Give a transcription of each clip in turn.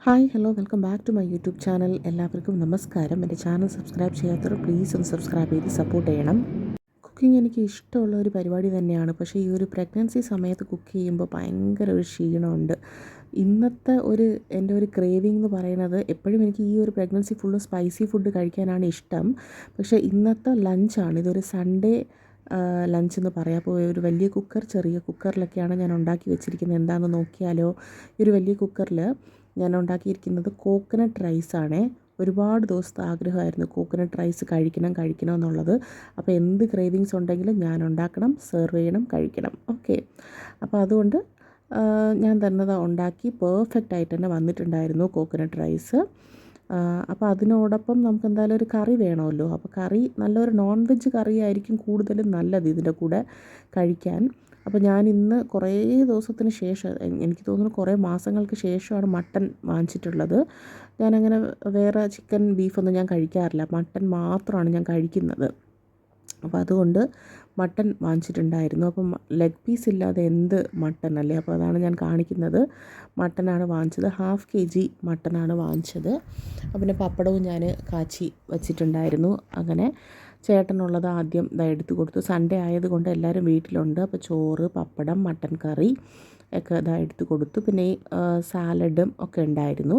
Hi hello welcome back to my YouTube channel. എല്ലാവർക്കും നമസ്കാരം. എൻ്റെ ചാനൽ സബ്സ്ക്രൈബ് ചെയ്യാത്തവർ പ്ലീസ് ഒന്ന് സബ്സ്ക്രൈബ് ചെയ്ത് സപ്പോർട്ട് ചെയ്യണം. കുക്കിംഗ് എനിക്ക് ഇഷ്ടമുള്ള ഒരു പരിപാടി തന്നെയാണ്. പക്ഷേ ഈ ഒരു പ്രഗ്നൻസി സമയത്ത് കുക്ക് ചെയ്യുമ്പോൾ ഭയങ്കര ഒരു ക്ഷീണമുണ്ട്. ഇന്നത്തെ എൻ്റെ ഒരു ക്രേവിംഗ് എന്ന് പറയുന്നത്, എപ്പോഴും എനിക്ക് ഈ ഒരു പ്രഗ്നൻസി ഫുള്ള് സ്പൈസി ഫുഡ് കഴിക്കാനാണ് ഇഷ്ടം. പക്ഷേ ഇന്നത്തെ ലഞ്ചാണ്, ഇതൊരു സൺഡേ ലഞ്ച് എന്ന് പറയാം. അപ്പോൾ ഒരു വലിയ കുക്കർ, ചെറിയ കുക്കറിലൊക്കെയാണ് ഞാൻ ഉണ്ടാക്കി വെച്ചിരിക്കുന്നത്. എന്താണെന്ന് നോക്കിയാലോ. ഈ ഒരു വലിയ കുക്കറിൽ ഞാൻ ഉണ്ടാക്കിയിരിക്കുന്നത് കോക്കനട്ട് റൈസാണേ. ഒരുപാട് ദിവസത്തെ ആഗ്രഹമായിരുന്നു കോക്കനട്ട് റൈസ് കഴിക്കണം എന്നുള്ളത്. അപ്പോൾ എന്ത് ക്രേവിങ്സ് ഉണ്ടെങ്കിലും ഞാൻ ഉണ്ടാക്കണം, സെർവ് ചെയ്യണം, കഴിക്കണം. ഓക്കെ. അപ്പോൾ അതുകൊണ്ട് ഞാൻ തന്നെ ഉണ്ടാക്കി പെർഫെക്റ്റ് ആയിട്ട് തന്നെ വന്നിട്ടുണ്ടായിരുന്നു കോക്കനട്ട് റൈസ്. അപ്പോൾ അതിനോടൊപ്പം നമുക്ക് എന്തായാലും ഒരു കറി വേണമല്ലോ. അപ്പോൾ കറി നല്ലൊരു നോൺ വെജ് കറി ആയിരിക്കും കൂടുതലും നല്ലത് ഇതിൻ്റെ കൂടെ കഴിക്കാൻ. അപ്പോൾ ഞാൻ ഇന്ന് കുറേ ദിവസത്തിന് ശേഷം, എനിക്ക് തോന്നുന്നു കുറേ മാസങ്ങൾക്ക് ശേഷമാണ് മട്ടൻ വാങ്ങിച്ചിട്ടുള്ളത്. ഞാനങ്ങനെ വേറെ ചിക്കൻ ബീഫൊന്നും ഞാൻ കഴിക്കാറില്ല, മട്ടൻ മാത്രമാണ് ഞാൻ കഴിക്കുന്നത്. അപ്പോൾ അതുകൊണ്ട് മട്ടൻ വാങ്ങിച്ചിട്ടുണ്ടായിരുന്നു. അപ്പം ലെഗ് പീസ് ഇല്ലാതെ എന്ത് മട്ടൻ അല്ലേ. അപ്പോൾ അതാണ് ഞാൻ കാണിക്കുന്നത്. മട്ടനാണ് വാങ്ങിച്ചത്, 1/2 kg മട്ടനാണ് വാങ്ങിച്ചത്. പിന്നെ പപ്പടവും ഞാൻ കാച്ചി വച്ചിട്ടുണ്ടായിരുന്നു. അങ്ങനെ ചേട്ടനുള്ളത് ആദ്യം എടുത്ത് കൊടുത്തു. സൺഡേ ആയതുകൊണ്ട് എല്ലാവരും വീട്ടിലുണ്ട്. അപ്പോൾ ചോറ്, പപ്പടം, മട്ടൻ കറി ഒക്കെ എടുത്ത് കൊടുത്തു. പിന്നെ ഈ സാലഡും ഒക്കെ ഉണ്ടായിരുന്നു.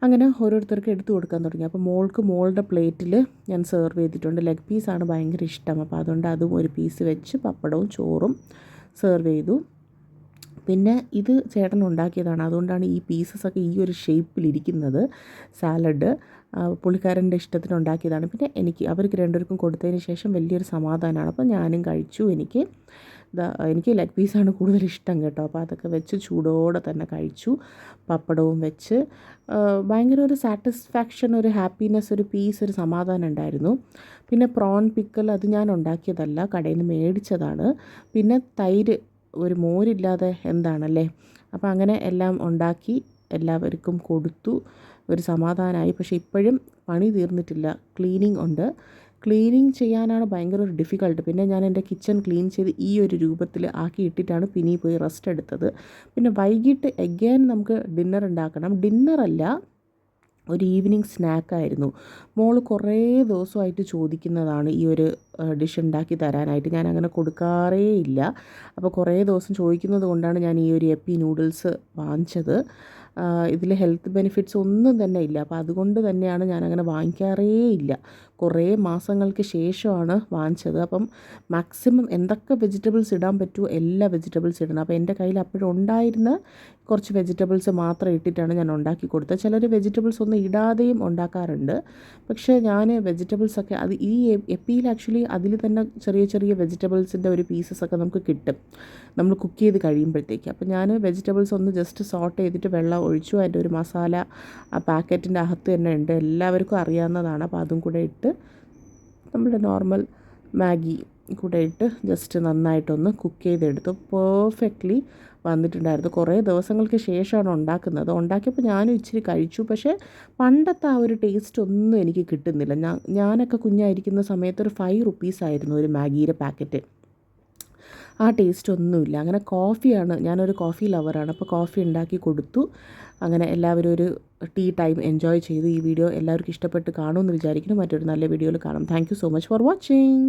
അങ്ങനെ ഓരോരുത്തർക്ക് എടുത്തു കൊടുക്കാൻ തുടങ്ങി. അപ്പോൾ മോളുടെ പ്ലേറ്റിൽ ഞാൻ സെർവ് ചെയ്തിട്ടുണ്ട്. ലെഗ് പീസാണ് ഭയങ്കര ഇഷ്ടം. അപ്പോൾ അതുകൊണ്ട് അതും ഒരു പീസ് വെച്ച് പപ്പടവും ചോറും സെർവ് ചെയ്തു. പിന്നെ ഇത് ചേട്ടൻ ഉണ്ടാക്കിയതാണ്, അതുകൊണ്ടാണ് ഈ പീസസൊക്കെ ഈ ഒരു ഷേപ്പിലിരിക്കുന്നത്. സാലഡ് പുള്ളിക്കാരൻ്റെ ഇഷ്ടത്തിന് ഉണ്ടാക്കിയതാണ്. പിന്നെ അവർക്ക് രണ്ടുപേർക്കും കൊടുത്തതിന് ശേഷം വലിയൊരു സമാധാനമാണ്. അപ്പോൾ ഞാനും കഴിച്ചു. എനിക്ക് ലെഗ് പീസാണ് കൂടുതൽ ഇഷ്ടം കേട്ടോ. അപ്പോൾ അതൊക്കെ വെച്ച് ചൂടോടെ തന്നെ കഴിച്ചു. പപ്പടവും വെച്ച് ഭയങ്കര ഒരു സാറ്റിസ്ഫാക്ഷൻ, ഒരു ഹാപ്പിനെസ്, ഒരു പീസ്, ഒരു സമാധാനം ഉണ്ടായിരുന്നു. പിന്നെ പ്രോൺ പിക്കൽ അത് ഞാൻ ഉണ്ടാക്കിയതല്ല, കടയിൽ നിന്ന് മേടിച്ചതാണ്. പിന്നെ തൈര്, ഒരു മോരില്ലാതെ എന്താണല്ലേ. അപ്പോൾ അങ്ങനെ എല്ലാം ഉണ്ടാക്കി എല്ലാവർക്കും കൊടുത്തു. ഒരു സമാധാനമായി. പക്ഷേ ഇപ്പോഴും പണി തീർന്നിട്ടില്ല. ക്ലീനിങ് ചെയ്യാനാണ് ഭയങ്കര ഒരു ഡിഫിക്കൾട്ട്. പിന്നെ ഞാൻ എൻ്റെ കിച്ചൺ ക്ലീൻ ചെയ്ത് ഈ ഒരു രൂപത്തിൽ ആക്കി ഇട്ടിട്ടാണ് പിന്നെ പോയി റെസ്റ്റ് എടുത്തത്. പിന്നെ വൈകിട്ട് എഗെയിൻ നമുക്ക് ഡിന്നർ ഉണ്ടാക്കണം. ഡിന്നറല്ല, ഒരു ഈവനിങ് സ്നാക്കായിരുന്നു. മോൾ കുറേ ദിവസമായിട്ട് ചോദിക്കുന്നതാണ് ഈ ഒരു ഡിഷ് ഉണ്ടാക്കി തരാനായിട്ട്. ഞാൻ അങ്ങനെ കൊടുക്കാറേ ഇല്ല. അപ്പോൾ കുറേ ദിവസം ചോദിക്കുന്നത് കൊണ്ടാണ് ഞാൻ ഈ ഒരു യപ്പി നൂഡിൽസ് വാങ്ങിച്ചത്. ഇതിൽ ഹെൽത്ത് ബെനിഫിറ്റ്സ് ഒന്നും തന്നെ ഇല്ല. അപ്പോൾ അതുകൊണ്ട് തന്നെയാണ് ഞാനങ്ങനെ വാങ്ങിക്കാറേ ഇല്ല. കുറേ മാസങ്ങൾക്ക് ശേഷമാണ് വാങ്ങിച്ചത്. അപ്പം മാക്സിമം എന്തൊക്കെ വെജിറ്റബിൾസ് ഇടാൻ പറ്റുമോ എല്ലാ വെജിറ്റബിൾസ് ഇടണം. അപ്പോൾ എൻ്റെ കയ്യിൽ അപ്പോഴും ഉണ്ടായിരുന്ന കുറച്ച് വെജിറ്റബിൾസ് മാത്രം ഇട്ടിട്ടാണ് ഞാൻ ഉണ്ടാക്കി കൊടുത്തത്. ചിലർ വെജിറ്റബിൾസ് ഒന്നും ഇടാതെയും ഉണ്ടാക്കാറുണ്ട്. പക്ഷേ ഞാൻ വെജിറ്റബിൾസൊക്കെ ഈ എപ്പിയിൽ ആക്ച്വലി അതിൽ തന്നെ ചെറിയ ചെറിയ വെജിറ്റബിൾസിൻ്റെ ഒരു പീസസൊക്കെ നമുക്ക് കിട്ടും നമ്മൾ കുക്ക് ചെയ്ത് കഴിയുമ്പോഴത്തേക്ക്. അപ്പോൾ ഞാൻ വെജിറ്റബിൾസ് ഒന്ന് ജസ്റ്റ് സോട്ട് ചെയ്തിട്ട് വെള്ളം ഒഴിച്ചു. അതിൻ്റെ ഒരു മസാല ആ പാക്കറ്റിൻ്റെ അകത്ത് തന്നെ ഉണ്ട്, എല്ലാവർക്കും അറിയാവുന്നതാണ്. അപ്പോൾ അതും കൂടെ ഇട്ട് നമ്മുടെ നോർമൽ മാഗി കൂടെ ഇട്ട് ജസ്റ്റ് നന്നായിട്ടൊന്ന് കുക്ക് ചെയ്തെടുത്തു. പെർഫെക്റ്റ്ലി വന്നിട്ടുണ്ടായിരുന്നു. കുറേ ദിവസങ്ങൾക്ക് ശേഷമാണ് ഉണ്ടാക്കിയപ്പോൾ ഞാനും ഇച്ചിരി കഴിച്ചു. പക്ഷേ പണ്ടത്തെ ആ ഒരു ടേസ്റ്റ് ഒന്നും എനിക്ക് കിട്ടുന്നില്ല. ഞാനൊക്കെ കുഞ്ഞായിരിക്കുന്ന സമയത്ത് ഒരു 5 rupees ആയിരുന്നു ഒരു മാഗിയുടെ പാക്കറ്റ്. ആ ടേസ്റ്റ് ഒന്നുമില്ല. അങ്ങനെ ഞാനൊരു കോഫി ലവറാണ്. അപ്പോൾ കോഫി ഉണ്ടാക്കി കൊടുത്തു. അങ്ങനെ എല്ലാവരും ഒരു ടീ ടൈം എൻജോയ് ചെയ്തു. ഈ വീഡിയോ എല്ലാവർക്കും ഇഷ്ടപ്പെട്ട് കാണുമെന്ന് വിചാരിക്കുന്നു. മറ്റൊരു നല്ല വീഡിയോയിൽ കാണാം. Thank you so much for watching.